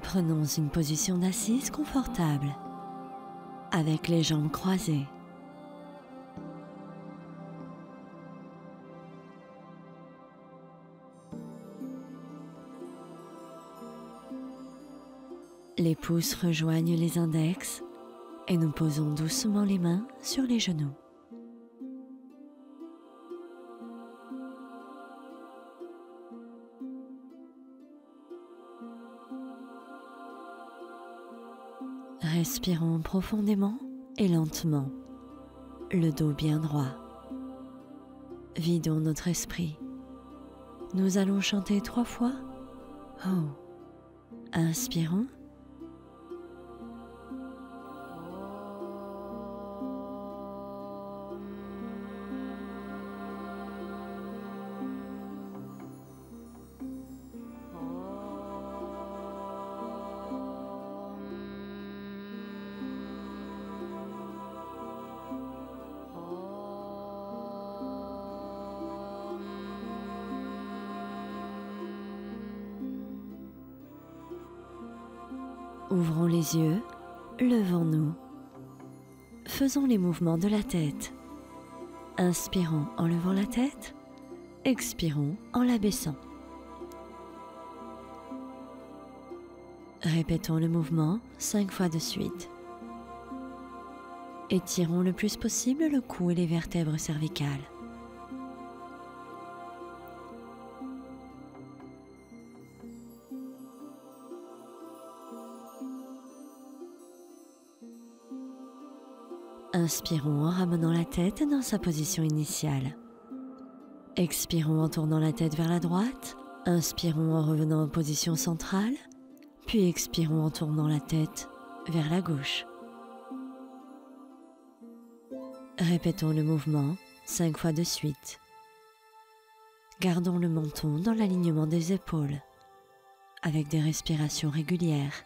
Prenons une position d'assise confortable, avec les jambes croisées. Les pouces rejoignent les index et nous posons doucement les mains sur les genoux. Respirons profondément et lentement, le dos bien droit. Vidons notre esprit. Nous allons chanter 3 fois. Oh. Inspirons. Ouvrons les yeux, levons-nous. Faisons les mouvements de la tête. Inspirons en levant la tête, expirons en l'abaissant. Répétons le mouvement 5 fois de suite. Étirons le plus possible le cou et les vertèbres cervicales. Inspirons en ramenant la tête dans sa position initiale. Expirons en tournant la tête vers la droite. Inspirons en revenant en position centrale. Puis expirons en tournant la tête vers la gauche. Répétons le mouvement 5 fois de suite. Gardons le menton dans l'alignement des épaules, avec des respirations régulières.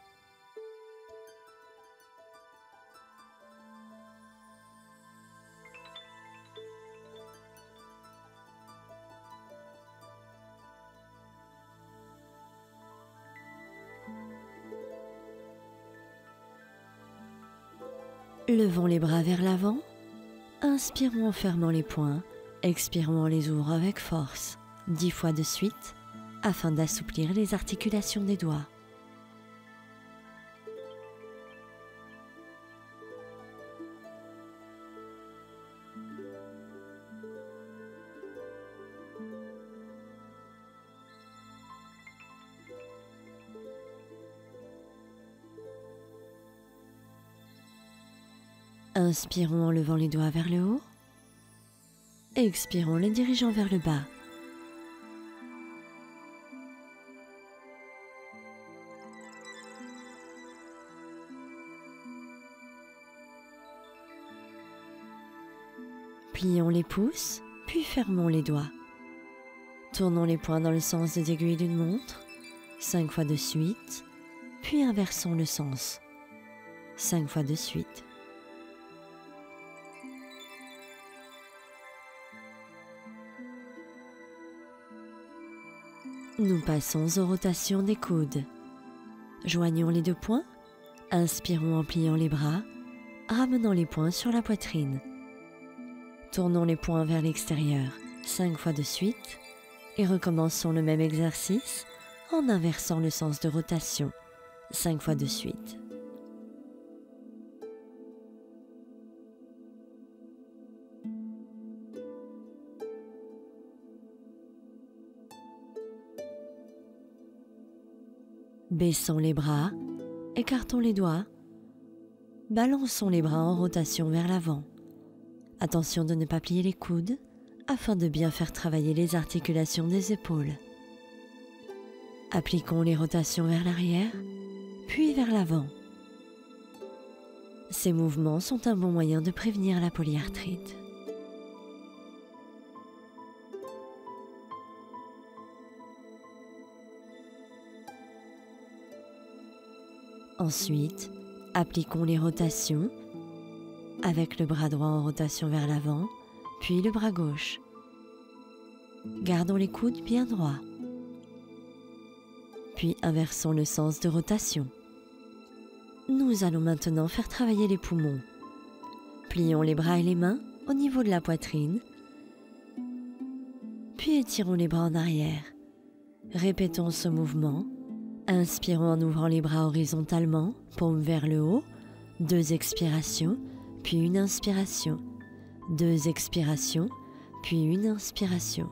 Levons les bras vers l'avant, inspirons en fermant les poings, expirons en les ouvrant avec force, 10 fois de suite, afin d'assouplir les articulations des doigts. Inspirons en levant les doigts vers le haut. Expirons les dirigeant vers le bas. Plions les pouces, puis fermons les doigts. Tournons les poings dans le sens des aiguilles d'une montre, 5 fois de suite, puis inversons le sens, 5 fois de suite. Nous passons aux rotations des coudes. Joignons les 2 poings, inspirons en pliant les bras, ramenant les poings sur la poitrine. Tournons les poings vers l'extérieur 5 fois de suite et recommençons le même exercice en inversant le sens de rotation 5 fois de suite. Baissons les bras, écartons les doigts, balançons les bras en rotation vers l'avant. Attention de ne pas plier les coudes afin de bien faire travailler les articulations des épaules. Appliquons les rotations vers l'arrière, puis vers l'avant. Ces mouvements sont un bon moyen de prévenir la polyarthrite. Ensuite, appliquons les rotations avec le bras droit en rotation vers l'avant, puis le bras gauche. Gardons les coudes bien droits. puis inversons le sens de rotation. Nous allons maintenant faire travailler les poumons. Plions les bras et les mains au niveau de la poitrine, puis étirons les bras en arrière. Répétons ce mouvement. Inspirons en ouvrant les bras horizontalement, paume vers le haut. 2 expirations, puis une inspiration. 2 expirations, puis une inspiration.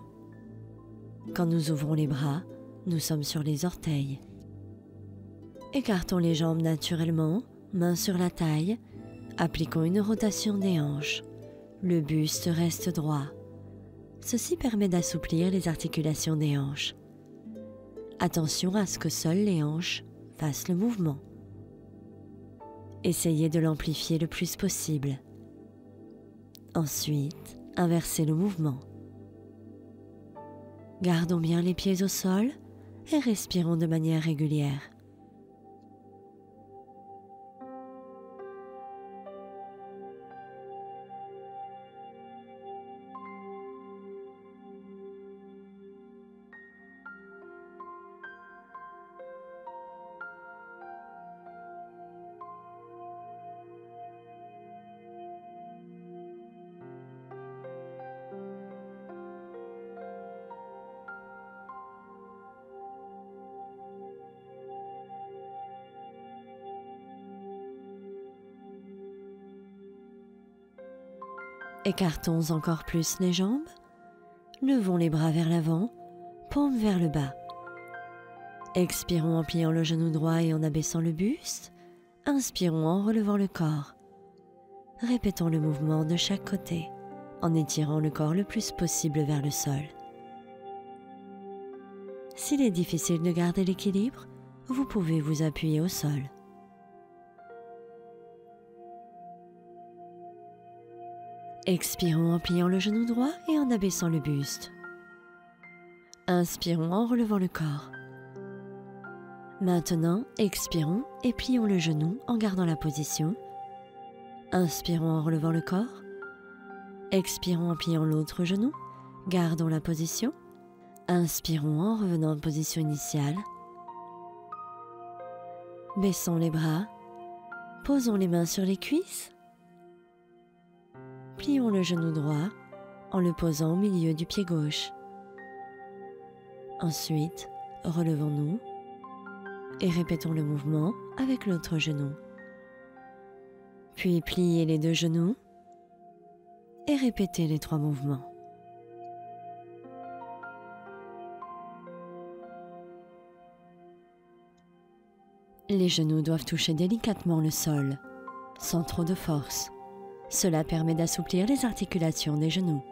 Quand nous ouvrons les bras, nous sommes sur les orteils. Écartons les jambes naturellement, mains sur la taille. Appliquons une rotation des hanches. Le buste reste droit. Ceci permet d'assouplir les articulations des hanches. Attention à ce que seules les hanches fassent le mouvement. Essayez de l'amplifier le plus possible. Ensuite, inversez le mouvement. Gardons bien les pieds au sol et respirons de manière régulière. Écartons encore plus les jambes. Levons les bras vers l'avant, paume vers le bas. Expirons en pliant le genou droit et en abaissant le buste. Inspirons en relevant le corps. Répétons le mouvement de chaque côté, en étirant le corps le plus possible vers le sol. S'il est difficile de garder l'équilibre, vous pouvez vous appuyer au sol. Expirons en pliant le genou droit et en abaissant le buste. Inspirons en relevant le corps. Maintenant, expirons et plions le genou en gardant la position. Inspirons en relevant le corps. Expirons en pliant l'autre genou. Gardons la position. Inspirons en revenant en position initiale. Baissons les bras. Posons les mains sur les cuisses. Plions le genou droit en le posant au milieu du pied gauche. Ensuite, relevons-nous et répétons le mouvement avec l'autre genou. Puis pliez les 2 genoux et répétez les 3 mouvements. Les genoux doivent toucher délicatement le sol, sans trop de force. Cela permet d'assouplir les articulations des genoux.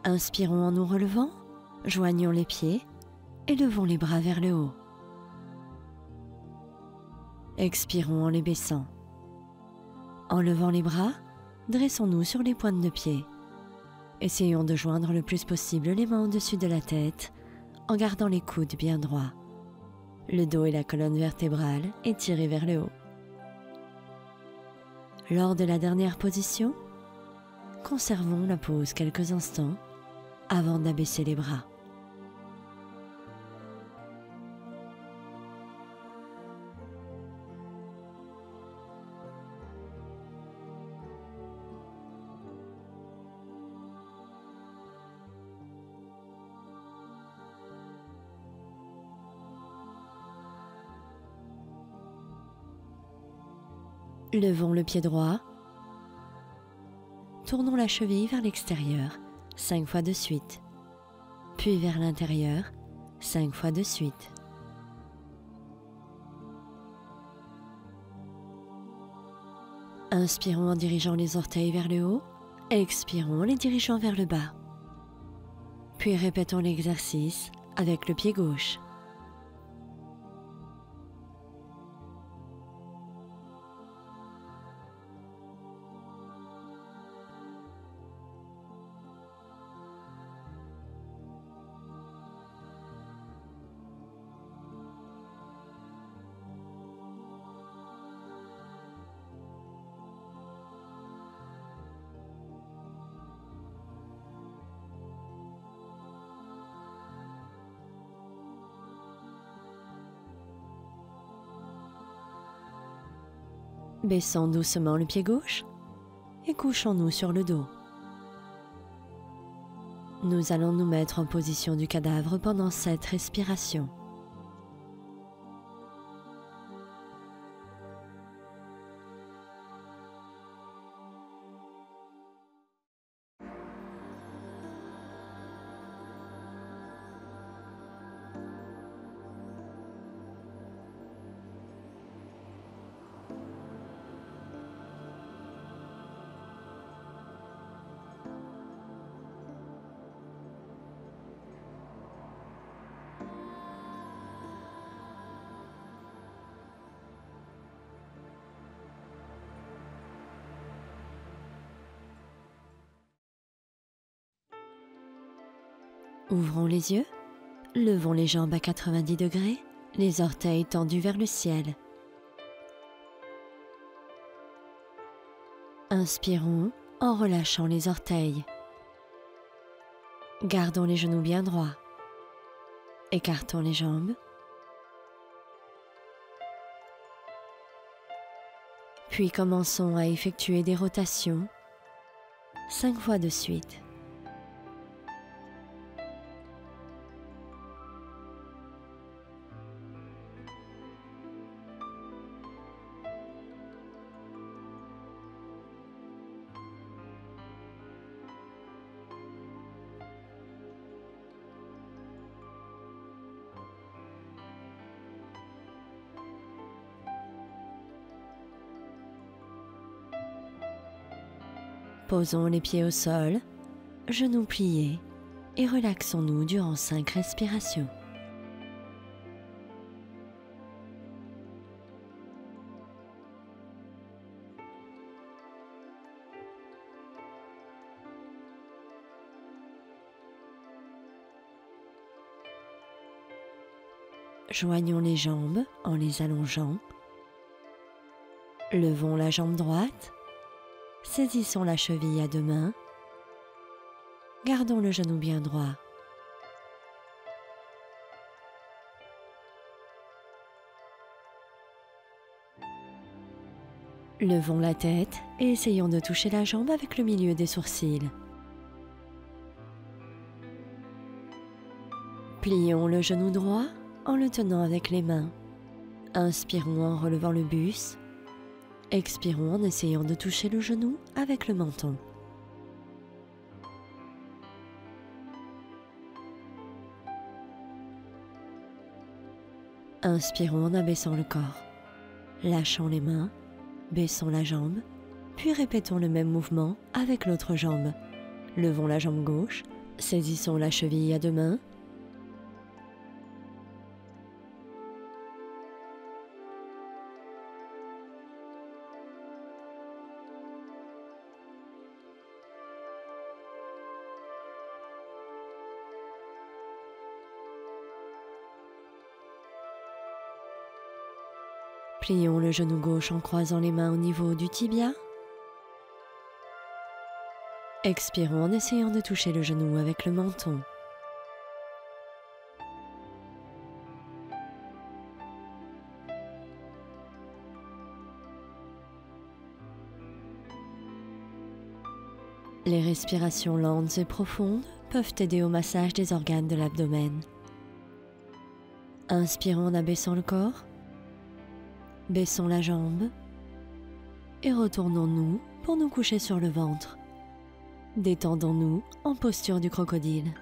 Inspirons en nous relevant, joignons les pieds et levons les bras vers le haut. Expirons en les baissant. En levant les bras, dressons-nous sur les pointes de pied. Essayons de joindre le plus possible les mains au-dessus de la tête en gardant les coudes bien droits. Le dos et la colonne vertébrale étirés vers le haut. Lors de la dernière position, conservons la pose quelques instants avant d'abaisser les bras. Levons le pied droit. Tournons la cheville vers l'extérieur 5 fois de suite, puis vers l'intérieur 5 fois de suite. Inspirons en dirigeant les orteils vers le haut, expirons en les dirigeant vers le bas. Puis répétons l'exercice avec le pied gauche. Baissons doucement le pied gauche et couchons-nous sur le dos. Nous allons nous mettre en position du cadavre pendant 7 respirations. Ouvrons les yeux, levons les jambes à 90 degrés, les orteils tendus vers le ciel. Inspirons en relâchant les orteils. Gardons les genoux bien droits. Écartons les jambes. Puis commençons à effectuer des rotations 5 fois de suite. Posons les pieds au sol, genoux pliés et relaxons-nous durant 5 respirations. Joignons les jambes en les allongeant. Levons la jambe droite. Saisissons la cheville à 2 mains. Gardons le genou bien droit. Levons la tête et essayons de toucher la jambe avec le milieu des sourcils. Plions le genou droit en le tenant avec les mains. Inspirons en relevant le buste. Expirons en essayant de toucher le genou avec le menton. Inspirons en abaissant le corps. Lâchons les mains, baissons la jambe, puis répétons le même mouvement avec l'autre jambe. Levons la jambe gauche, saisissons la cheville à 2 mains. Plions le genou gauche en croisant les mains au niveau du tibia. Expirons en essayant de toucher le genou avec le menton. Les respirations lentes et profondes peuvent aider au massage des organes de l'abdomen. Inspirons en abaissant le corps. Baissons la jambe et retournons-nous pour nous coucher sur le ventre. Détendons-nous en posture du crocodile.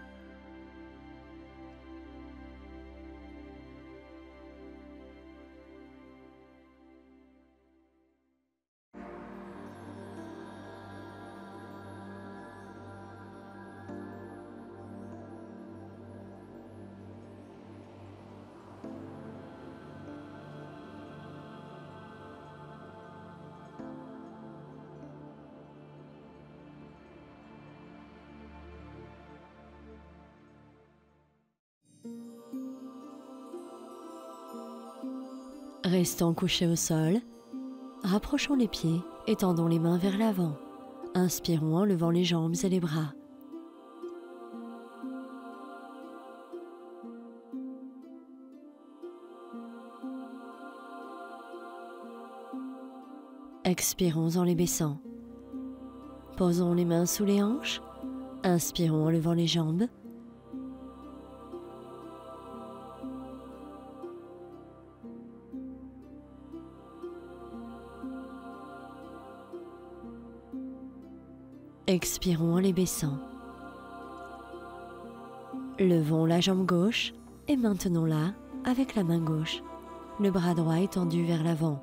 Restons couchés au sol, rapprochons les pieds et tendons les mains vers l'avant. Inspirons en levant les jambes et les bras. Expirons en les baissant. Posons les mains sous les hanches. Inspirons en levant les jambes. Expirons en les baissant. Levons la jambe gauche et maintenons-la avec la main gauche, le bras droit étendu vers l'avant.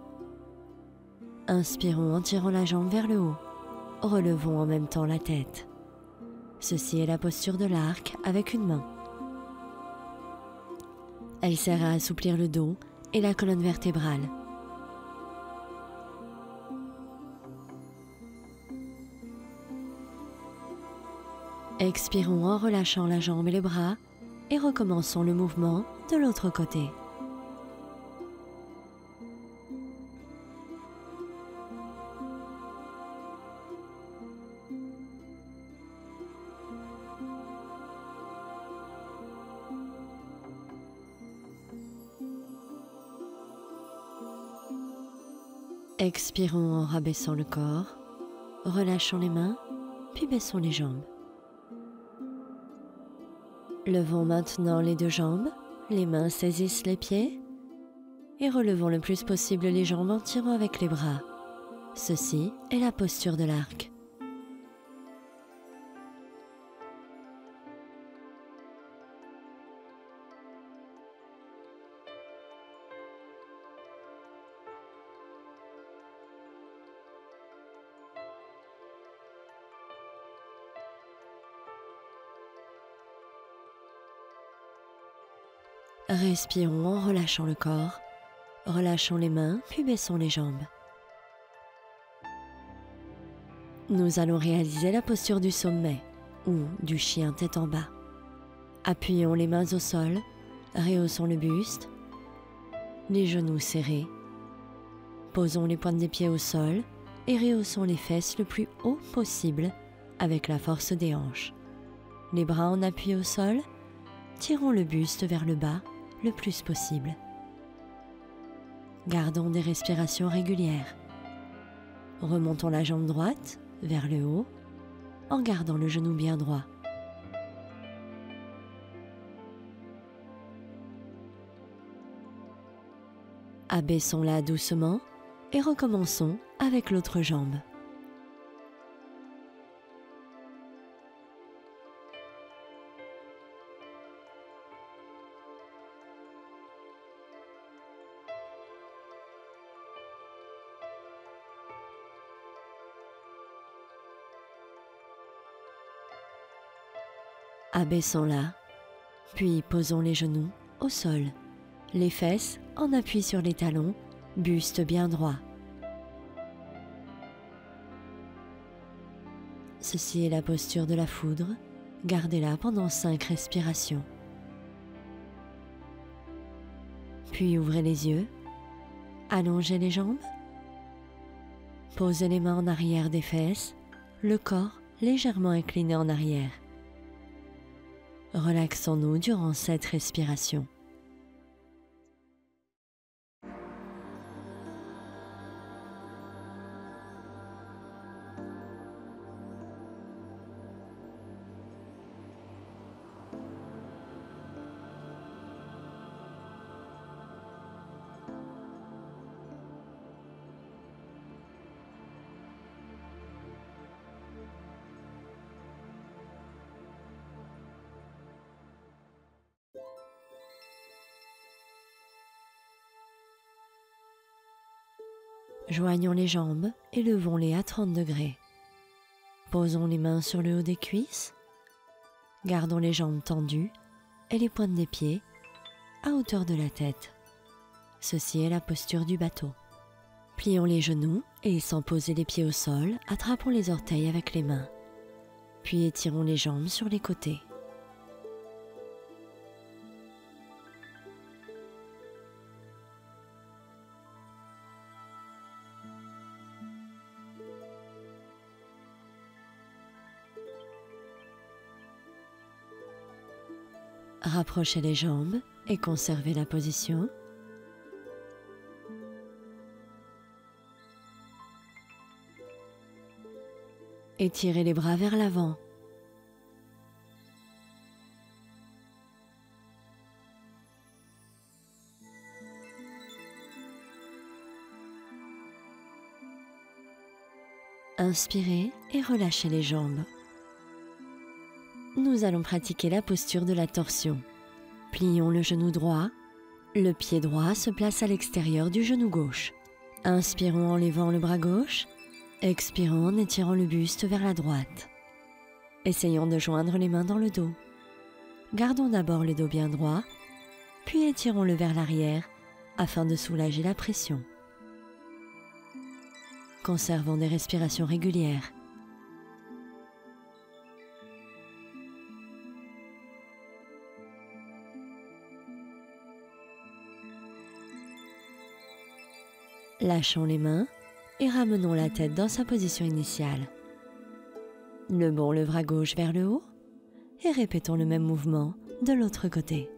Inspirons en tirant la jambe vers le haut. Relevons en même temps la tête. Ceci est la posture de l'arc avec une main. Elle sert à assouplir le dos et la colonne vertébrale. Expirons en relâchant la jambe et les bras et recommençons le mouvement de l'autre côté. Expirons en rabaissant le corps, relâchons les mains, puis baissons les jambes. Levons maintenant les deux jambes, les mains saisissent les pieds et relevons le plus possible les jambes en tirant avec les bras. Ceci est la posture de l'arc. Respirons en relâchant le corps, relâchons les mains puis baissons les jambes. Nous allons réaliser la posture du sommet ou du chien tête en bas. Appuyons les mains au sol, rehaussons le buste, les genoux serrés. Posons les pointes des pieds au sol et rehaussons les fesses le plus haut possible avec la force des hanches. Les bras en appui au sol, tirons le buste vers le bas le plus possible. Gardons des respirations régulières. Remontons la jambe droite vers le haut en gardant le genou bien droit. Abaissons-la doucement et recommençons avec l'autre jambe. Abaissons-la, puis posons les genoux au sol, les fesses en appui sur les talons, buste bien droit. Ceci est la posture de la foudre, gardez-la pendant 5 respirations. Puis ouvrez les yeux, allongez les jambes, posez les mains en arrière des fesses, le corps légèrement incliné en arrière. Relaxons-nous durant cette respiration. Joignons les jambes et levons-les à 30 degrés. Posons les mains sur le haut des cuisses. Gardons les jambes tendues et les pointes des pieds à hauteur de la tête. Ceci est la posture du bateau. Plions les genoux et sans poser les pieds au sol, attrapons les orteils avec les mains. Puis étirons les jambes sur les côtés. Rapprochez les jambes et conservez la position. Étirez les bras vers l'avant. Inspirez et relâchez les jambes. Nous allons pratiquer la posture de la torsion. Plions le genou droit. Le pied droit se place à l'extérieur du genou gauche. Inspirons en levant le bras gauche. Expirons en étirant le buste vers la droite. Essayons de joindre les mains dans le dos. Gardons d'abord le dos bien droit, puis étirons-le vers l'arrière afin de soulager la pression. Conservons des respirations régulières. Lâchons les mains et ramenons la tête dans sa position initiale. Levons le bras gauche vers le haut et répétons le même mouvement de l'autre côté.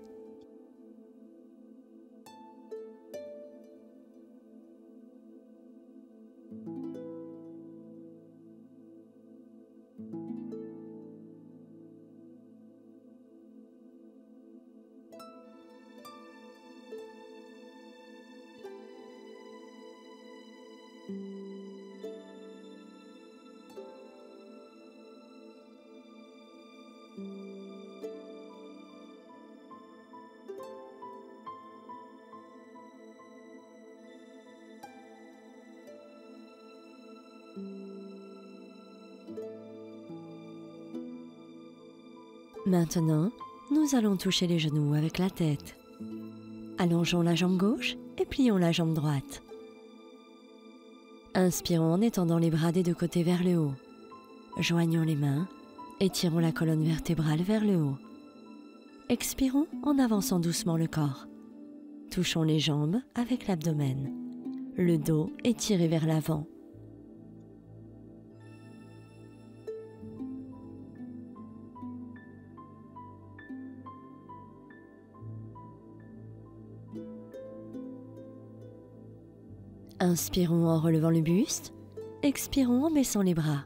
Maintenant, nous allons toucher les genoux avec la tête. Allongeons la jambe gauche et plions la jambe droite. Inspirons en étendant les bras des deux côtés vers le haut. Joignons les mains, étirons la colonne vertébrale vers le haut. Expirons en avançant doucement le corps. Touchons les jambes avec l'abdomen. Le dos étiré vers l'avant. Inspirons en relevant le buste, expirons en baissant les bras.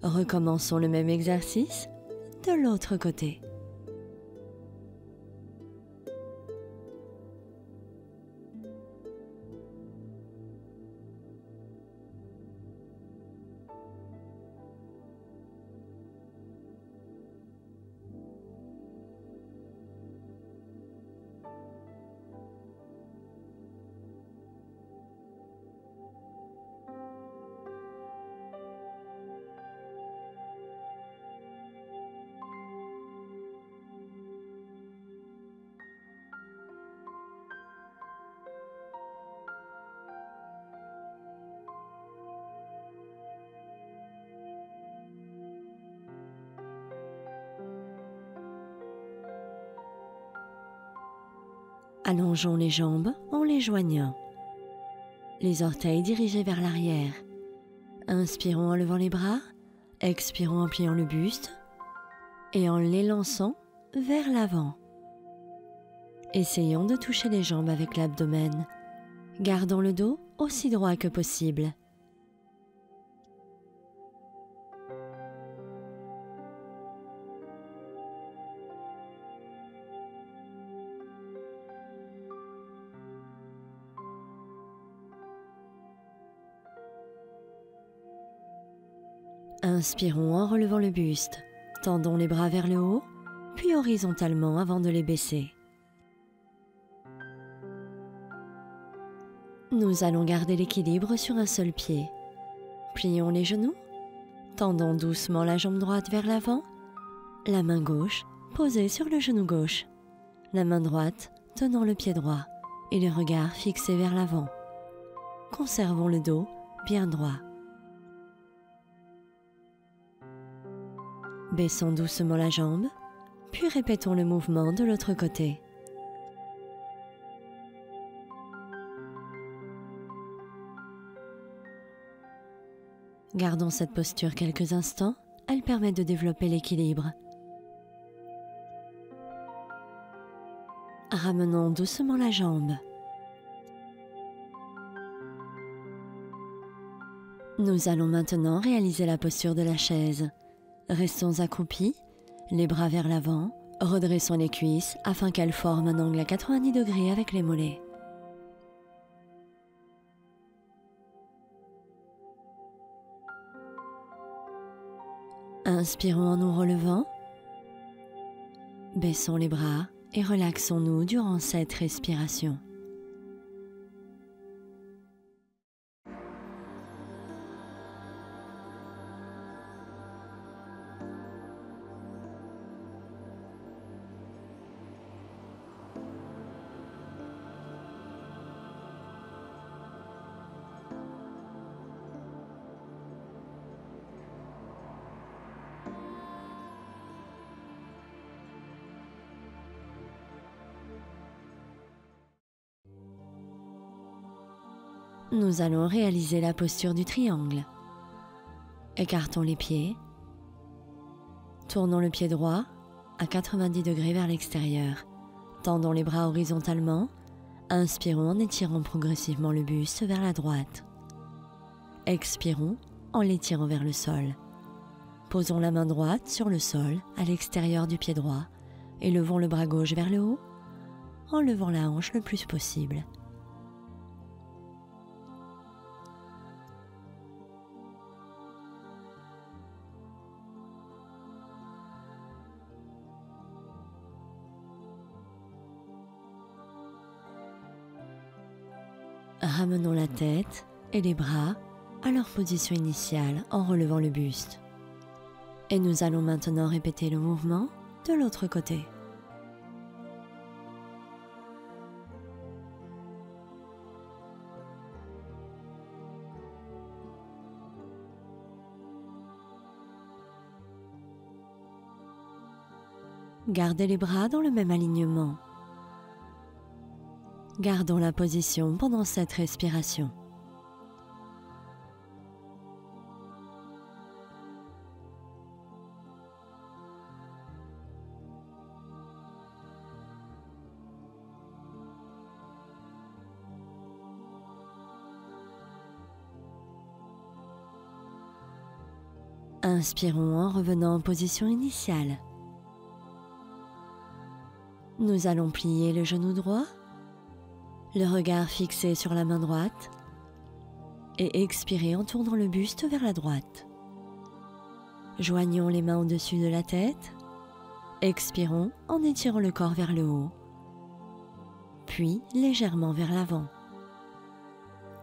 Recommençons le même exercice de l'autre côté. Allongeons les jambes en les joignant. Les orteils dirigés vers l'arrière. Inspirons en levant les bras, expirons en pliant le buste et en l'élançant vers l'avant. Essayons de toucher les jambes avec l'abdomen. Gardons le dos aussi droit que possible. Inspirons en relevant le buste. Tendons les bras vers le haut, puis horizontalement avant de les baisser. Nous allons garder l'équilibre sur un seul pied. Plions les genoux, tendons doucement la jambe droite vers l'avant, la main gauche posée sur le genou gauche, la main droite tenant le pied droit et le regard fixé vers l'avant. Conservons le dos bien droit. Baissons doucement la jambe, puis répétons le mouvement de l'autre côté. Gardons cette posture quelques instants, elle permet de développer l'équilibre. Ramenons doucement la jambe. Nous allons maintenant réaliser la posture de la chaise. Restons accroupis, les bras vers l'avant, redressons les cuisses afin qu'elles forment un angle à 90 degrés avec les mollets. Inspirons en nous relevant, baissons les bras et relaxons-nous durant cette respiration. Nous allons réaliser la posture du triangle. Écartons les pieds. Tournons le pied droit à 90 degrés vers l'extérieur. Tendons les bras horizontalement. Inspirons en étirant progressivement le buste vers la droite. Expirons en l'étirant vers le sol. Posons la main droite sur le sol à l'extérieur du pied droit et levons le bras gauche vers le haut en levant la hanche le plus possible. Ramenons la tête et les bras à leur position initiale en relevant le buste. Et nous allons maintenant répéter le mouvement de l'autre côté. Gardez les bras dans le même alignement. Gardons la position pendant cette respiration. Inspirons en revenant en position initiale. Nous allons plier le genou droit, le regard fixé sur la main droite et expirer en tournant le buste vers la droite. Joignons les mains au-dessus de la tête, expirons en étirant le corps vers le haut, puis légèrement vers l'avant.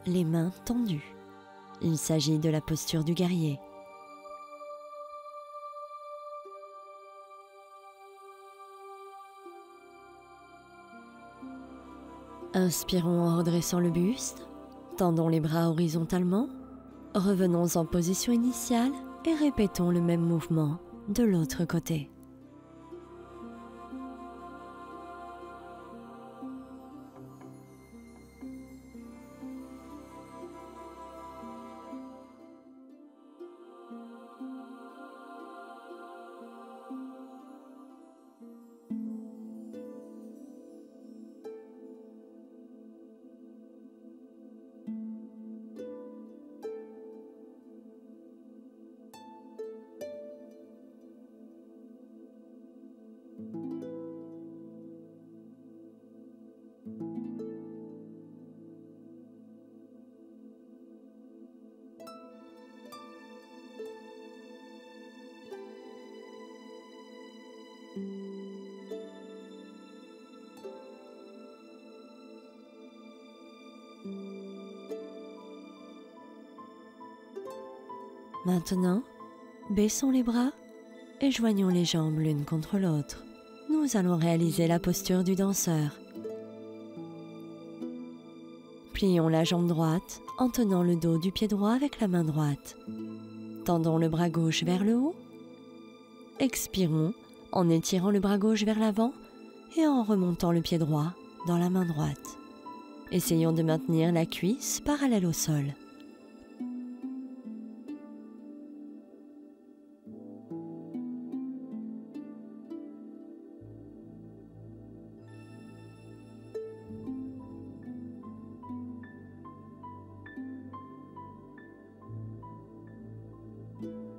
Les mains tendues. Il s'agit de la posture du guerrier. Inspirons en redressant le buste, tendons les bras horizontalement, revenons en position initiale et répétons le même mouvement de l'autre côté. Maintenant, baissons les bras et joignons les jambes l'une contre l'autre. Nous allons réaliser la posture du danseur. Plions la jambe droite en tenant le dos du pied droit avec la main droite. Tendons le bras gauche vers le haut. Expirons en étirant le bras gauche vers l'avant et en remontant le pied droit dans la main droite. Essayons de maintenir la cuisse parallèle au sol.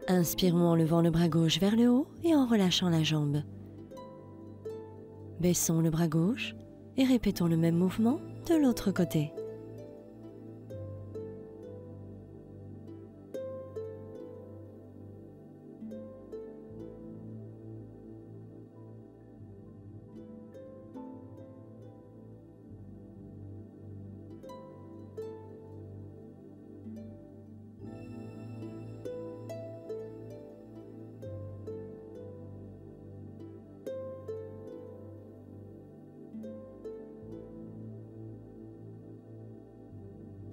Inspirons en levant le bras gauche vers le haut et en relâchant la jambe. Baissons le bras gauche et répétons le même mouvement de l'autre côté.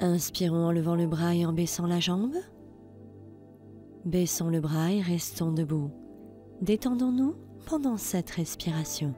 Inspirons en levant le bras et en baissant la jambe. Baissons le bras et restons debout. Détendons-nous pendant cette respiration.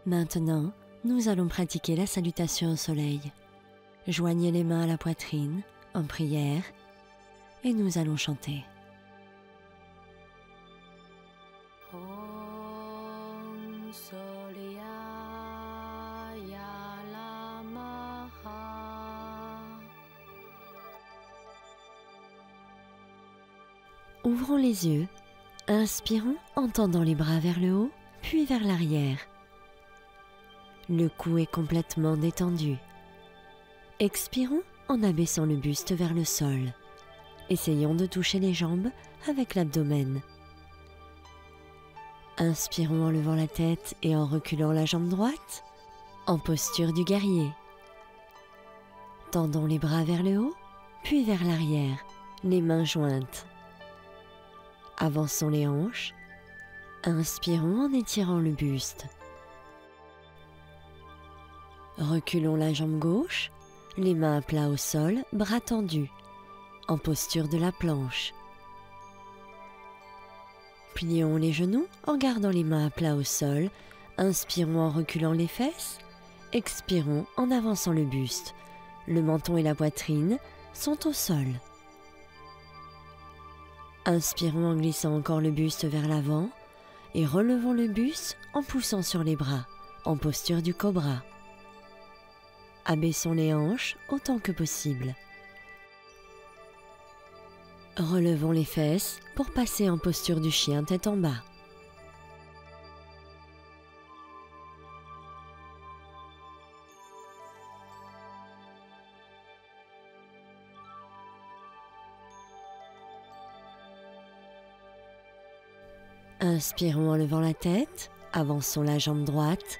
Maintenant, nous allons pratiquer la salutation au soleil. Joignez les mains à la poitrine, en prière, et nous allons chanter. Om Soleaya Namaha. Ouvrons les yeux, inspirons en tendant les bras vers le haut, puis vers l'arrière. Le cou est complètement détendu. Expirons en abaissant le buste vers le sol. Essayons de toucher les jambes avec l'abdomen. Inspirons en levant la tête et en reculant la jambe droite, en posture du guerrier. Tendons les bras vers le haut, puis vers l'arrière, les mains jointes. Avançons les hanches. Inspirons en étirant le buste. Reculons la jambe gauche, les mains à plat au sol, bras tendus, en posture de la planche. Plions les genoux en gardant les mains à plat au sol, inspirons en reculant les fesses, expirons en avançant le buste. Le menton et la poitrine sont au sol. Inspirons en glissant encore le buste vers l'avant et relevons le buste en poussant sur les bras, en posture du cobra. Abaissons les hanches autant que possible. Relevons les fesses pour passer en posture du chien tête en bas. Inspirons en levant la tête, avançons la jambe droite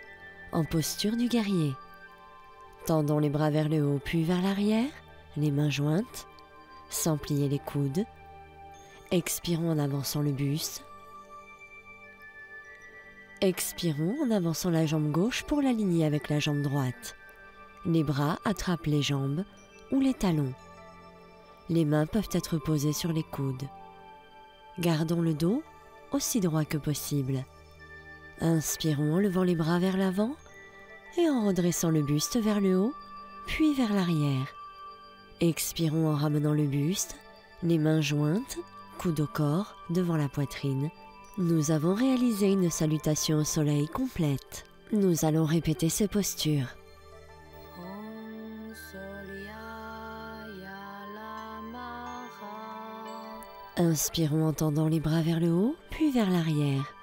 en posture du guerrier. Tendons les bras vers le haut puis vers l'arrière, les mains jointes, sans plier les coudes. Expirons en avançant le buste. Expirons en avançant la jambe gauche pour l'aligner avec la jambe droite. Les bras attrapent les jambes ou les talons. Les mains peuvent être posées sur les coudes. Gardons le dos aussi droit que possible. Inspirons en levant les bras vers l'avant et en redressant le buste vers le haut, puis vers l'arrière. Expirons en ramenant le buste, les mains jointes, coude au corps, devant la poitrine. Nous avons réalisé une salutation au soleil complète. Nous allons répéter ces postures. Om Soleaya Namaha. Inspirons en tendant les bras vers le haut, puis vers l'arrière.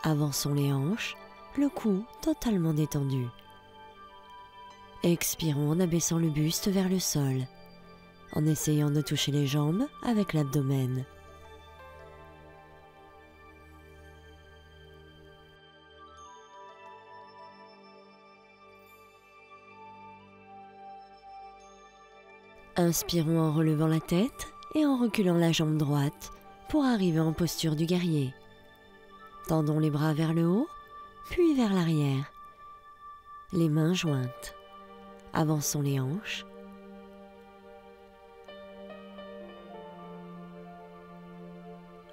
Avançons les hanches, le cou totalement détendu. Expirons en abaissant le buste vers le sol, en essayant de toucher les jambes avec l'abdomen. Inspirons en relevant la tête et en reculant la jambe droite pour arriver en posture du guerrier. Tendons les bras vers le haut, puis vers l'arrière, les mains jointes. Avançons les hanches.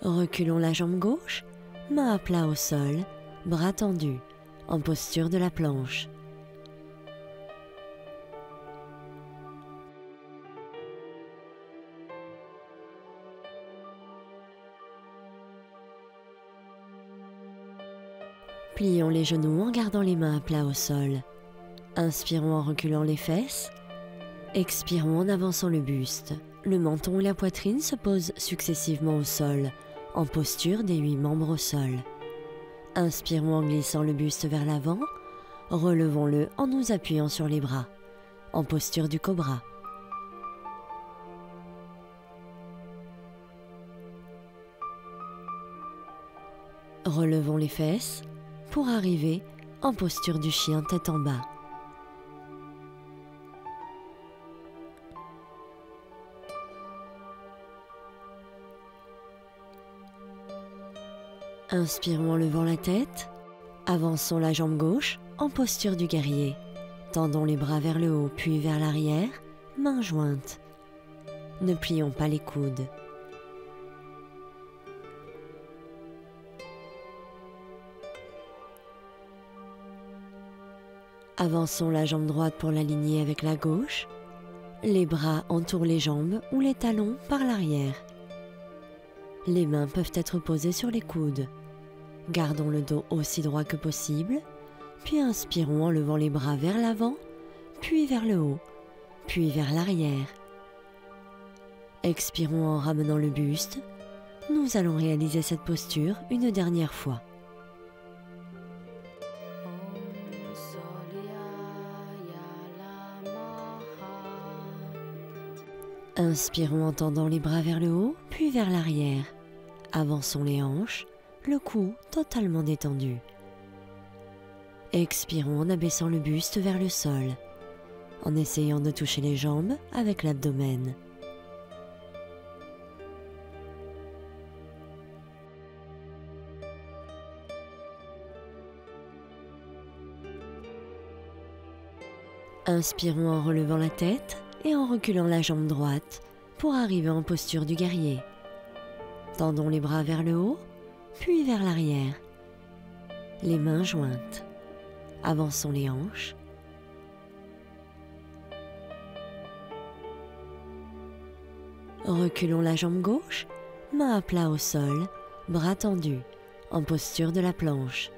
Reculons la jambe gauche, main à plat au sol, bras tendus, en posture de la planche. Plions les genoux en gardant les mains à plat au sol. Inspirons en reculant les fesses. Expirons en avançant le buste. Le menton et la poitrine se posent successivement au sol, en posture des 8 membres au sol. Inspirons en glissant le buste vers l'avant. Relevons-le en nous appuyant sur les bras, en posture du cobra. Relevons les fesses pour arriver en posture du chien tête en bas. Inspirons en levant la tête, avançons la jambe gauche en posture du guerrier. Tendons les bras vers le haut puis vers l'arrière, mains jointes. Ne plions pas les coudes. Avançons la jambe droite pour l'aligner avec la gauche. Les bras entourent les jambes ou les talons par l'arrière. Les mains peuvent être posées sur les coudes. Gardons le dos aussi droit que possible, puis inspirons en levant les bras vers l'avant, puis vers le haut, puis vers l'arrière. Expirons en ramenant le buste. Nous allons réaliser cette posture une dernière fois. Inspirons en tendant les bras vers le haut, puis vers l'arrière. Avançons les hanches, le cou totalement détendu. Expirons en abaissant le buste vers le sol, en essayant de toucher les jambes avec l'abdomen. Inspirons en relevant la tête et en reculant la jambe droite pour arriver en posture du guerrier. Tendons les bras vers le haut, puis vers l'arrière. Les mains jointes. Avançons les hanches. Reculons la jambe gauche, main à plat au sol, bras tendus, en posture de la planche.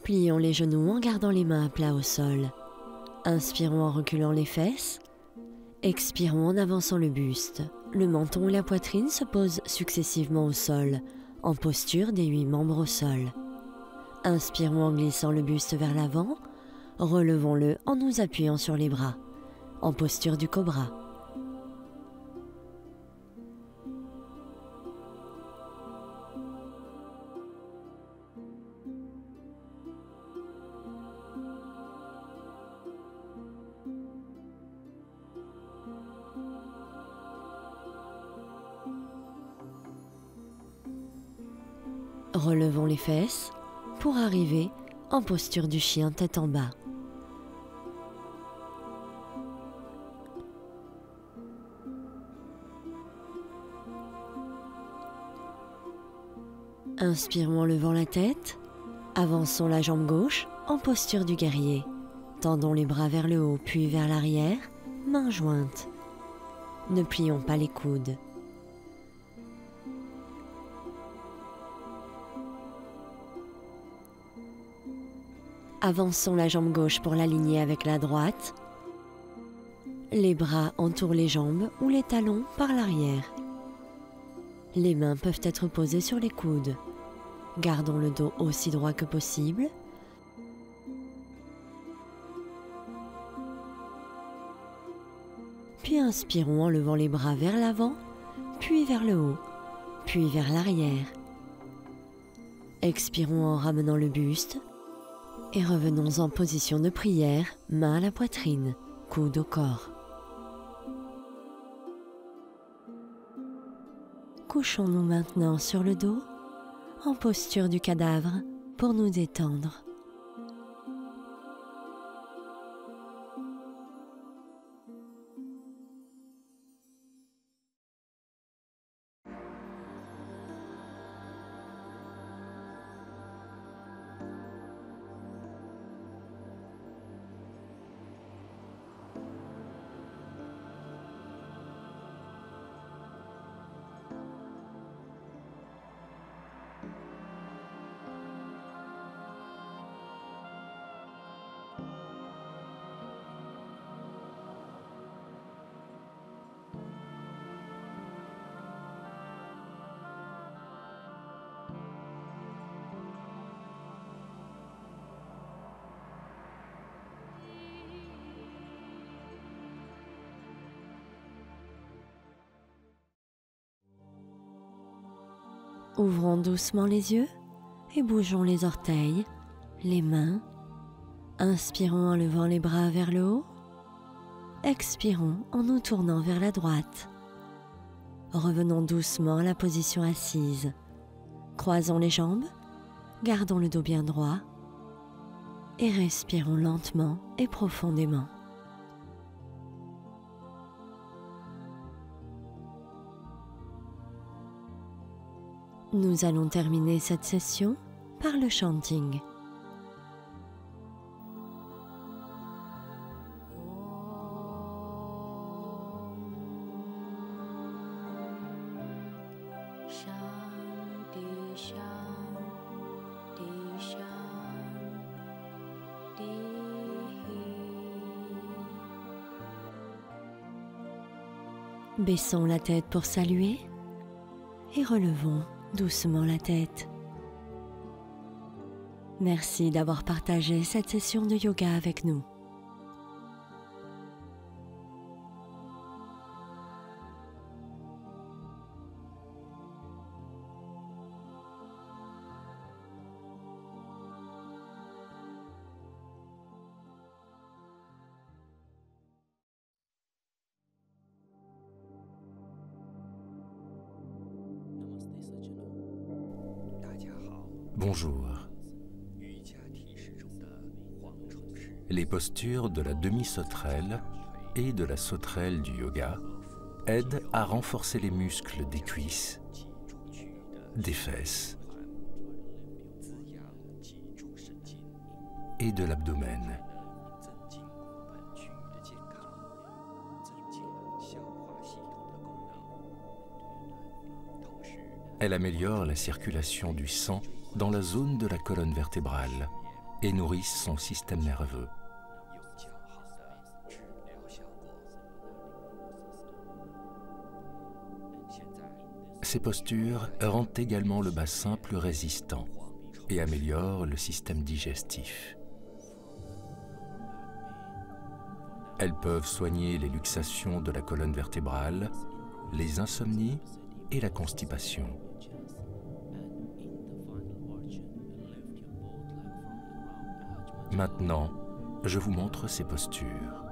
Plions les genoux en gardant les mains à plat au sol. Inspirons en reculant les fesses. Expirons en avançant le buste. Le menton et la poitrine se posent successivement au sol, en posture des 8 membres au sol. Inspirons en glissant le buste vers l'avant. Relevons-le en nous appuyant sur les bras, en posture du cobra. Relevons les fesses pour arriver en posture du chien tête en bas. Inspirons en levant la tête, avançons la jambe gauche en posture du guerrier. Tendons les bras vers le haut puis vers l'arrière, mains jointes. Ne plions pas les coudes. Avançons la jambe gauche pour l'aligner avec la droite. Les bras entourent les jambes ou les talons par l'arrière. Les mains peuvent être posées sur les coudes. Gardons le dos aussi droit que possible. Puis inspirons en levant les bras vers l'avant, puis vers le haut, puis vers l'arrière. Expirons en ramenant le buste. Et revenons en position de prière, main à la poitrine, coude au corps. Couchons-nous maintenant sur le dos, en posture du cadavre, pour nous détendre. Ouvrons doucement les yeux et bougeons les orteils, les mains. Inspirons en levant les bras vers le haut. Expirons en nous tournant vers la droite. Revenons doucement à la position assise. Croisons les jambes, gardons le dos bien droit et respirons lentement et profondément. Nous allons terminer cette session par le chanting. Shanti, Shanti, Shanti. Baissons la tête pour saluer et relevons doucement la tête. Merci d'avoir partagé cette session de yoga avec nous. Bonjour. Les postures de la demi-sauterelle et de la sauterelle du yoga aident à renforcer les muscles des cuisses, des fesses et de l'abdomen. Elle améliore la circulation du sang dans la zone de la colonne vertébrale et nourrit son système nerveux. Ces postures rendent également le bassin plus résistant et améliorent le système digestif. Elles peuvent soigner les luxations de la colonne vertébrale, les insomnies et la constipation. Maintenant, je vous montre ces postures.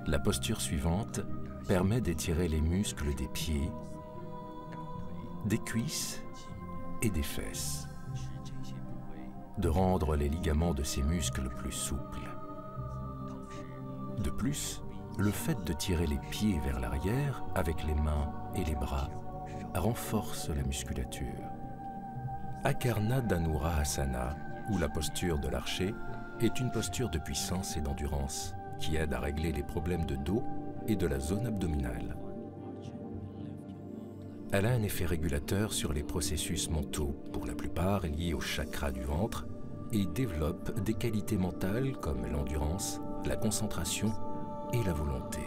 La posture suivante permet d'étirer les muscles des pieds, des cuisses et des fesses, de rendre les ligaments de ces muscles plus souples. De plus, le fait de tirer les pieds vers l'arrière avec les mains et les bras renforce la musculature. Akarna Dhanura Asana, ou la posture de l'archer, est une posture de puissance et d'endurance qui aide à régler les problèmes de dos et de la zone abdominale. Elle a un effet régulateur sur les processus mentaux, pour la plupart liés au chakra du ventre, et développe des qualités mentales comme l'endurance, la concentration et la volonté.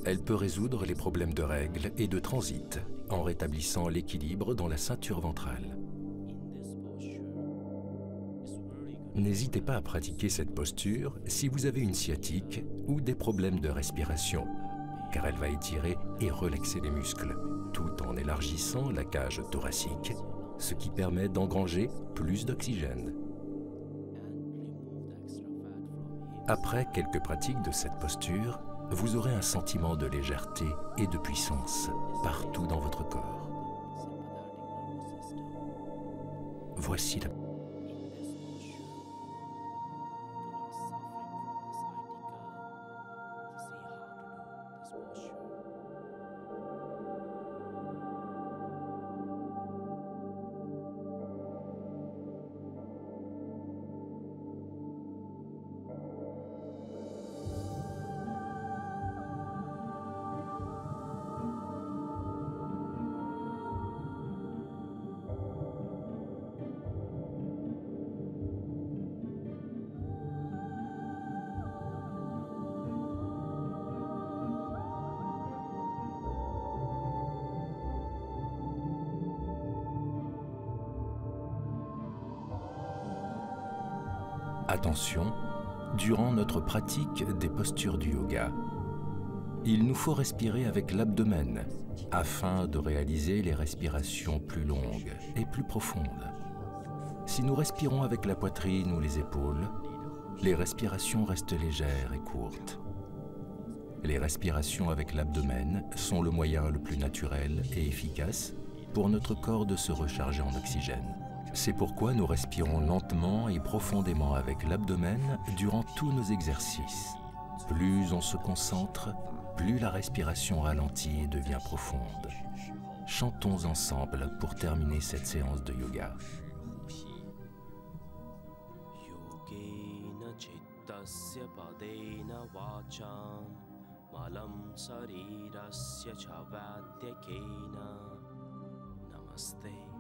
Elle peut résoudre les problèmes de règles et de transit en rétablissant l'équilibre dans la ceinture ventrale. N'hésitez pas à pratiquer cette posture si vous avez une sciatique ou des problèmes de respiration, car elle va étirer et relaxer les muscles, tout en élargissant la cage thoracique, ce qui permet d'engranger plus d'oxygène. Après quelques pratiques de cette posture, vous aurez un sentiment de légèreté et de puissance partout dans votre corps. Voici la... Attention, durant notre pratique des postures du yoga, il nous faut respirer avec l'abdomen afin de réaliser les respirations plus longues et plus profondes. Si nous respirons avec la poitrine ou les épaules, les respirations restent légères et courtes. Les respirations avec l'abdomen sont le moyen le plus naturel et efficace pour notre corps de se recharger en oxygène. C'est pourquoi nous respirons lentement et profondément avec l'abdomen durant tous nos exercices. Plus on se concentre, plus la respiration ralentit et devient profonde. Chantons ensemble pour terminer cette séance de yoga. Namaste.